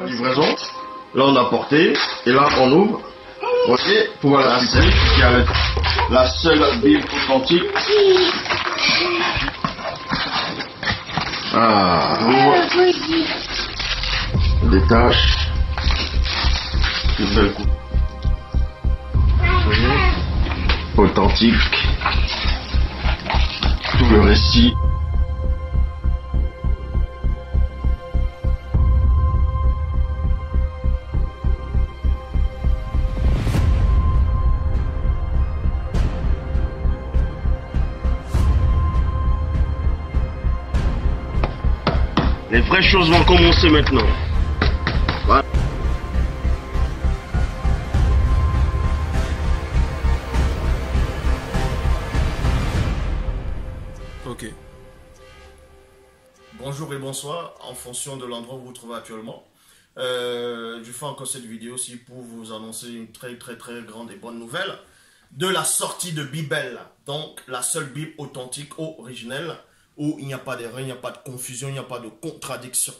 livraison. Là, on a porté. Et là, on ouvre. Vous voyez, pour voir la suite, qui est la seule Bible authentique. Ah, on détache. Une belle coupe. Authentique. Tout le récit. Les vraies choses vont commencer maintenant. Voilà. Ok. Bonjour et bonsoir, en fonction de l'endroit où vous vous trouvez actuellement. Je fais encore cette vidéo aussi pour vous annoncer une très grande et bonne nouvelle de la sortie de Bible. Donc la seule Bible authentique, originelle, où il n'y a pas d'erreur, il n'y a pas de confusion, il n'y a pas de contradiction.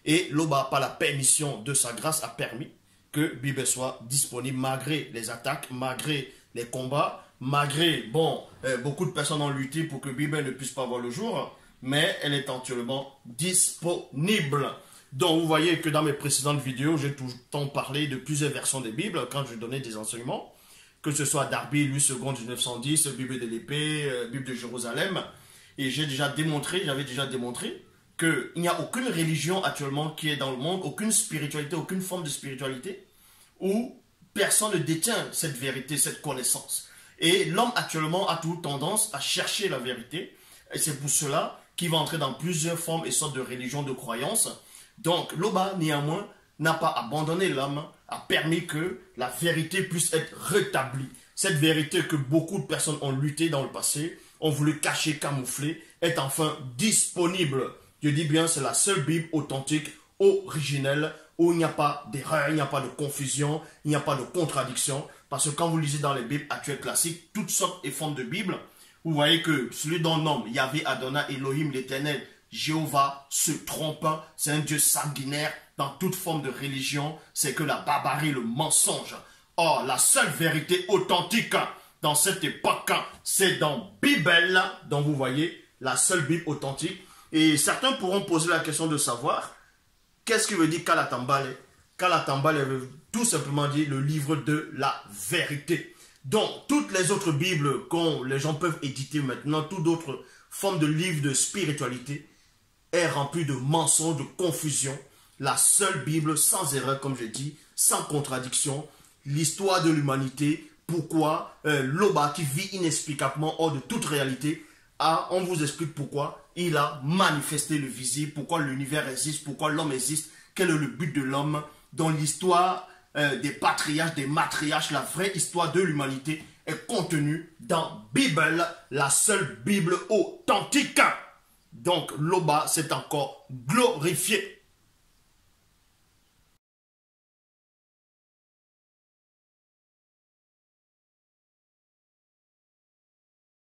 Et l'Oba, par la permission de sa grâce, a permis que Bible soit disponible malgré les attaques, malgré les combats, malgré, beaucoup de personnes ont lutté pour que Bible ne puisse pas voir le jour, mais elle est actuellement disponible. Donc vous voyez que dans mes précédentes vidéos, j'ai tout le temps parlé de plusieurs versions des Bibles quand je donnais des enseignements, que ce soit Darby, Louis II 1910, Bible de l'épée, Bible de Jérusalem. Et j'avais déjà démontré qu'il n'y a aucune religion actuellement qui est dans le monde, aucune spiritualité, aucune forme de spiritualité, où personne ne détient cette vérité, cette connaissance. Et l'homme actuellement a toujours tendance à chercher la vérité. Et c'est pour cela qu'il va entrer dans plusieurs formes et sortes de religions, de croyances. Donc l'Oba, néanmoins, n'a pas abandonné l'homme, a permis que la vérité puisse être rétablie. Cette vérité que beaucoup de personnes ont lutté dans le passé, ont voulu cacher, camoufler, est enfin disponible. Je dis bien, c'est la seule Bible authentique, originelle, où il n'y a pas d'erreur, il n'y a pas de confusion, il n'y a pas de contradiction. Parce que quand vous lisez dans les Bibles actuelles classiques, toutes sortes et formes de Bibles, vous voyez que celui dont le nom, Yahvé, Adonai, Elohim, l'Éternel, Jéhovah, se trompe, c'est un Dieu sanguinaire. Dans toute forme de religion, c'est que la barbarie, le mensonge. Or, la seule vérité authentique dans cette époque, c'est dans Bible. Donc vous voyez, la seule Bible authentique. Et certains pourront poser la question de savoir, qu'est-ce que veut dire Kalatambale? Kalatambale veut tout simplement dire le livre de la vérité. Donc, toutes les autres Bibles que les gens peuvent éditer maintenant, toutes d'autres formes de livres de spiritualité, est remplie de mensonges, de confusion. La seule Bible sans erreur, comme je dis, sans contradiction, l'histoire de l'humanité, pourquoi l'Oba qui vit inexplicablement hors de toute réalité, on vous explique pourquoi il a manifesté le visible, pourquoi l'univers existe, pourquoi l'homme existe, quel est le but de l'homme, dans l'histoire des patriarches, des matriarches, la vraie histoire de l'humanité est contenue dans Bible, la seule Bible authentique. Donc l'Oba s'est encore glorifié.